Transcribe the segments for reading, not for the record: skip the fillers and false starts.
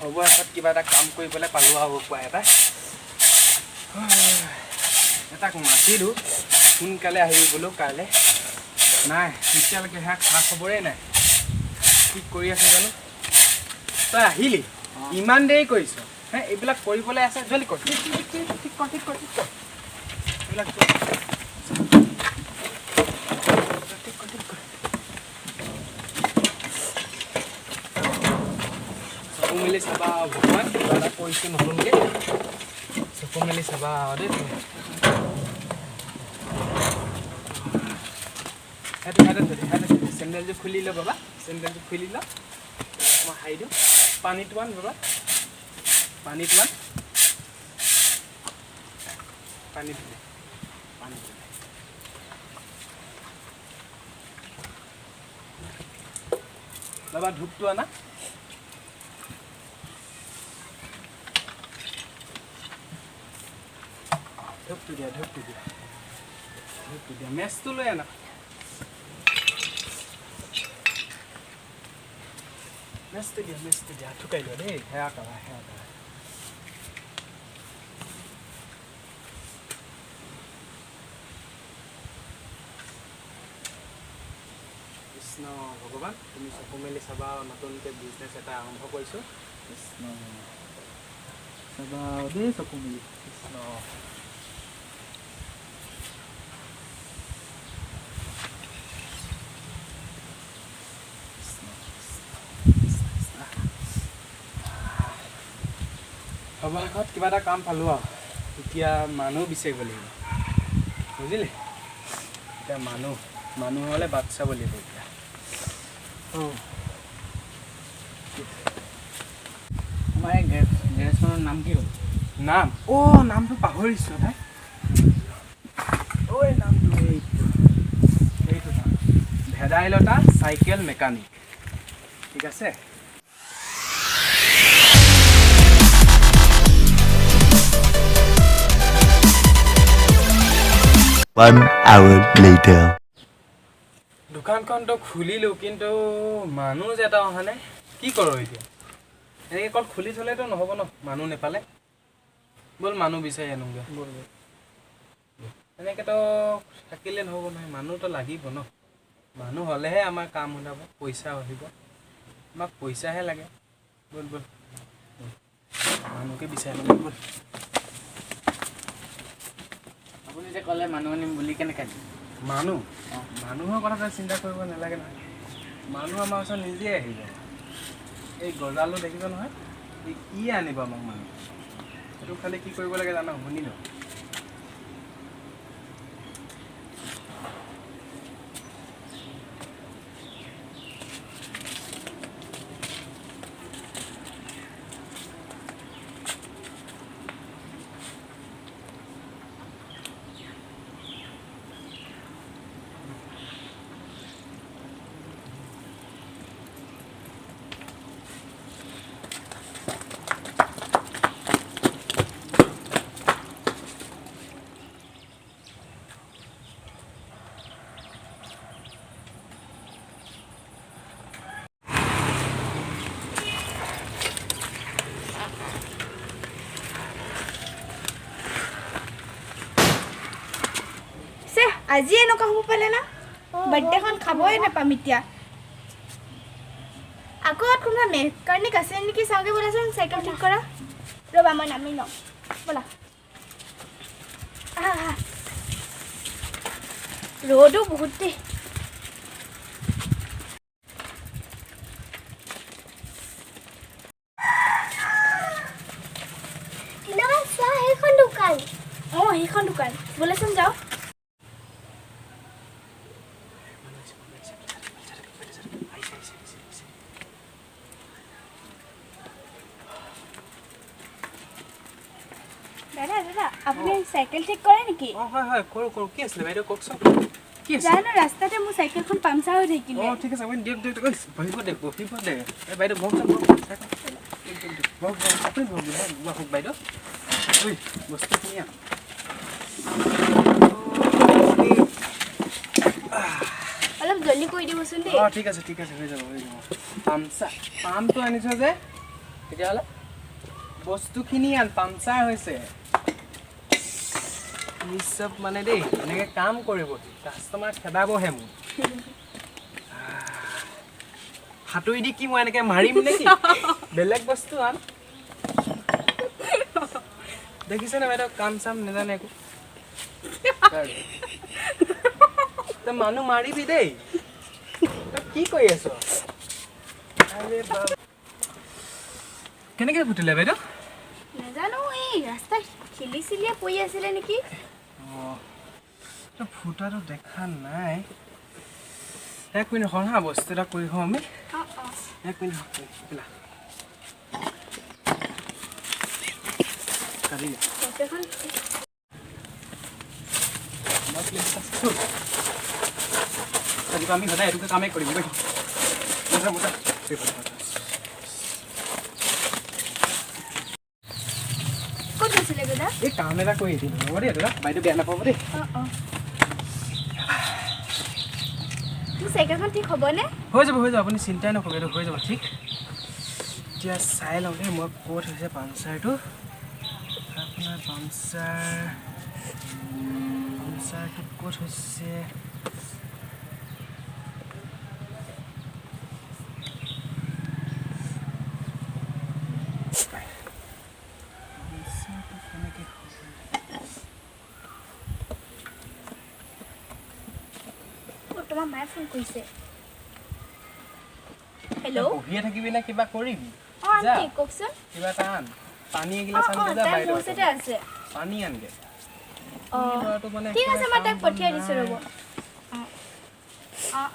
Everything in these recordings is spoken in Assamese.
হ'ব এটাত কিবা এটা কাম কৰিবলৈ পালোঁ আৰু উপায় এটা এটাক মাতিলোঁ সোনকালে আহিবি বোলো কাইলৈ নাই এতিয়ালৈকে সেয়া খা খবৰেই নাই কি কৰি আছে জানো তই আহিলি ইমান দেৰি কৰিছ হে এইবিলাক কৰিবলৈ আছে জলদি কৰ ঠিক কৰ এইবিলাক চকু মেলি চাবা ভগৱান কিবা এটা কৰিছোঁ নতুনকৈ চকু মেলি চাবা দেই চেণ্ডেলযোৰ খুলি ল বাবা চেণ্ডেলযোৰ খুলি ল মই হাৰি দিওঁ পানীটো আন বাবা পানীটো আন পানী দিলে বাবা ধূপটো আনা ধূপটো দিয়া মেচটো লৈ আনা মেচটো দিয়া ঠুকাই লোৱা দেই সেয়া কৰা কৃষ্ণ ভগৱান তুমি চকু মেলি চাবা নতুনকৈ বিজনেছ এটা আৰম্ভ কৰিছোঁ কৃষ্ণ চাবা দেই চকু মেলি কৃষ্ণ সবাহত কিবা এটা কাম পালোঁ আৰু এতিয়া মানুহ বিচাৰিব লাগিব বুজিলি এতিয়া মানুহ হ'লে বাট চাব লাগিব এতিয়া আমাৰ এই গেৰেজখনৰ নাম কি হ'ল নাম নামটো পাহৰিছোঁ ভাই নামটো এইটো নাম ভেদাইলতা চাইকেল মেকানিক ঠিক আছে 1 hour later. দোকানখনটো খুলিলোঁ কিন্তু মানুহ যেটা অহা নাই কি কৰোঁ এতিয়া এনেকৈ অকল খুলি থ'লেতো নহ'ব ন মানুহ নেপালে ব'ল মানুহ বিচাৰি আনোগৈ এনেকৈতো থাকিলে নহ'ব নহয় মানুহতো লাগিব ন মানুহ হ'লেহে আমাৰ কাম ওলাব পইচা আহিব আমাক পইচাহে লাগে ব'ল মানুহকে বিচাৰি আনোগৈ ব'ল আপুনি যে ক'লে মানুহ আনিম বুলি কেনেকৈ মানুহৰ কথা চিন্তা কৰিব নালাগে নহয় মানুহ আমাৰ ওচৰত নিজেই আহিব এই গজালো দেখিব নহয় কি আনিব আমাক মানুহ সেইটো খালি কি কৰিব লাগে জানো শুনি ল আজি এনেকুৱা হ'ব পালে না বাৰ্থডেখন খাবই নাপাম এতিয়া আকৌ কোনোবা মেকানিক আছে নেকি চাওঁগে ব'লাচোন চাইকেল ঠিক কৰা ৰ'বা মই নামি লওঁ ব'লা ৰ'দো বহুত দেই সেইখন দোকান ব'লাচোন যাওঁ দাদা আপুনি সাইকেল ঠিক কৰে নেকি হয় কৰো কি আছিল বাইদেউ কওকচোন কি আছে জানো ৰাস্তাতে মোৰ সাইকেলখন পামচাৰ হৈ থাকিলে ঠিক আছে আপুনি দিয়ক বহিব দে বাইদেউ বহক আপুনি বহক বাইদেউ বস্তুখিনি অলপ জলদি কৰি দিবচোন দেই ঠিক আছে হৈ যাব পামটো আনিছ যে তেতিয়াহ'লে বস্তুখিনি আন পামচাৰ হৈছে ই চব মানে দেই এনেকৈ কাম কৰিব কাষ্টমাৰ খেদাবহে মোক হাতুৰি দি কি মই এনেকৈ মাৰিম নেকি বেলেগ বস্তু আন দেখিছেনে বাইদেউ কাম চাম নাজানে একো তই মানুহ মাৰিবি দেই তই কি কৰি আছ কেনেকৈ ফুটিলে বাইদেউ নাজানো এই ৰাস্তাত খিলি চিলিয়ে পৰি আছিলে নেকি অঁ ফুটাটো দেখা নাই এক মিনিট হ'ল হা বস্তু এটা কৰি হওঁ আমি এক মিনিট পেলা কালি আজিপা আমি সদায় এইটোকে কামেই কৰিম দেই ক'ত গৈছিলে দাদা এই কাম এটা কৰি দিম হ'ব দেই দাদা বাইদেউ বেয়া নাপাব দেই মোৰ চাইকেলখন ঠিক হ'বনে হৈ যাব আপুনি চিন্তাই নকৰিব এইটো হৈ যাব ঠিক এতিয়া চাই লওঁ দেই মই ক'ত হৈছে পামচাৰটো আপোনাৰ পামচাৰটো ক'ত হৈছে তোমাৰ মায়ে ফোন কৰিছে হেল্ল' বহিয়ে থাকিবি নে কিবা কৰিবি অঁ আণ্টি কওকচোন কিবা এটা আন পানী এগিলাচ আনগে যা বাইদেউ আছে পানী আনগে অঁ ঠিক আছে মই তাক পঠিয়াই দিছোঁ ৰ'ব অঁ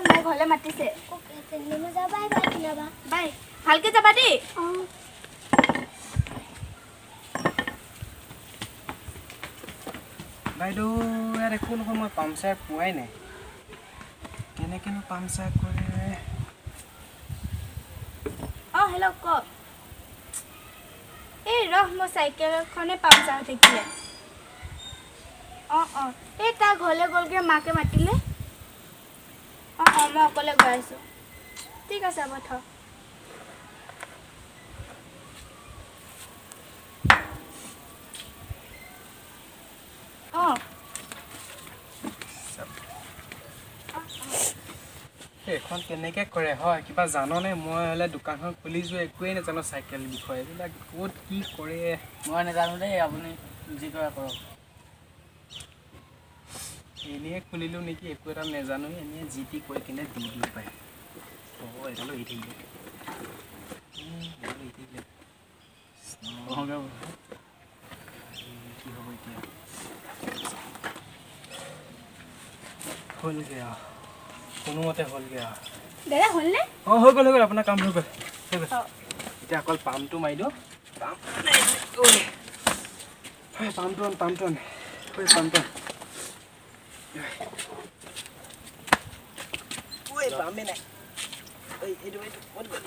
মই ঘৰলৈ মাতিছে বাই ভালকৈ যাবা দেই বাইদেউ ইয়াত একো নহয় মই পামচাৰ পোৱাই নাই কেনেকৈনো পামচাৰ কৰে অঁ হেল্ল' কওক এই মই চাইকেলখনে পামচাৰ হৈ থাকিলে অঁ এই তাৰ ঘৰলৈ গ'লগৈ মাকে মাতিলে মই অকলে গৈ আছোঁ ঠিক আছে হ'ব থ এইখন কেনেকৈ কৰে হয় কিবা জাননে মই হ'লে দোকানখন খুলিছোঁ একোৱেই নাজানো চাইকেল বিষয়ে এইবিলাক ক'ত কি কৰে মই নাজানো দেই আপুনি যি কৰে কৰক এনেই খুলিলোঁ নেকি একো এটা নাজানো এনেই যি টি কৈ কিনে দি দিব পাৰে অঁ এডালো এৰি থাকিলে কি হ'ব এতিয়া হ'লগৈ আৰু কোনোমতে হ'লগৈ আৰু দাদা হ'লনে অঁ হৈ গ'ল আপোনাৰ কাম হৈ গ'ল এতিয়া অকল পাম্পটো মাৰি দিওঁ পাম্পটো আন পাম্পটো পাম্পে নাই এইটো ক'ত গ'ল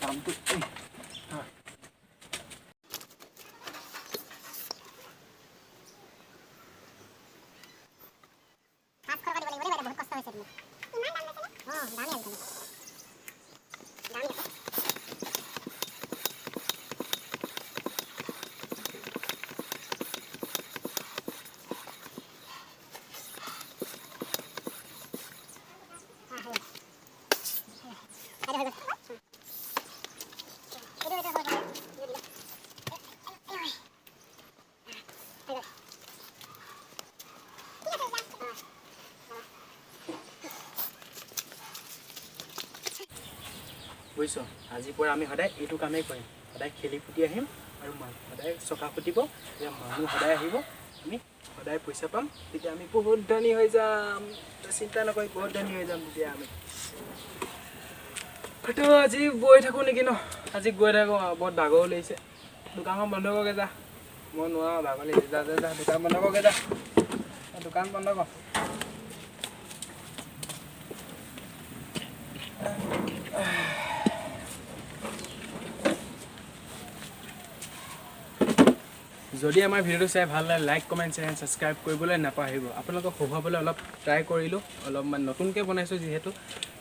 পাম্পটো বুজিছ আজিৰ পৰা আমি সদায় এইটো কামেই কৰিম সদায় খেলি ফুটি আহিম আৰু সদায় চকা ফুটিব তেতিয়া মানুহ সদায় আহিব আমি সদায় পইচা পাম তেতিয়া আমি বহুত ধনী হৈ যাম চিন্তা নকৰি বহুত ধনী হৈ যাম তেতিয়া আমি হয়তো আজি গৈ থাকোঁ নেকি ন আজি গৈ থাকোঁ বহুত ভাগৰ লাগিছে দোকানখন বন্ধ কৰগে যা মই নোৱাৰোঁ ভাগৰ লাগিছে যা দোকান বন্ধ কৰগে যা দোকান বন্ধ কৰ যদি আমাৰ ভিডিঅ'টো চাই ভাল লাগে লাইক কমেণ্ট শ্বেয়াৰ ছাবস্ক্ৰাইব কৰিবলৈ নাপাহৰিব আপোনালোকক শুকুৱাবলৈ অলপ ট্ৰাই কৰিলোঁ অলপমান নতুনকৈ বনাইছোঁ যিহেতু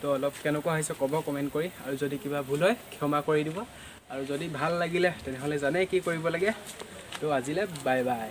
তো অলপ কেনেকুৱা হৈছে ক'ব কমেণ্ট কৰি আৰু যদি কিবা ভুল হয় ক্ষমা কৰি দিব আৰু যদি ভাল লাগিলে তেনেহ'লে জানে কি কৰিব লাগে তো আজিলৈ বাই বাই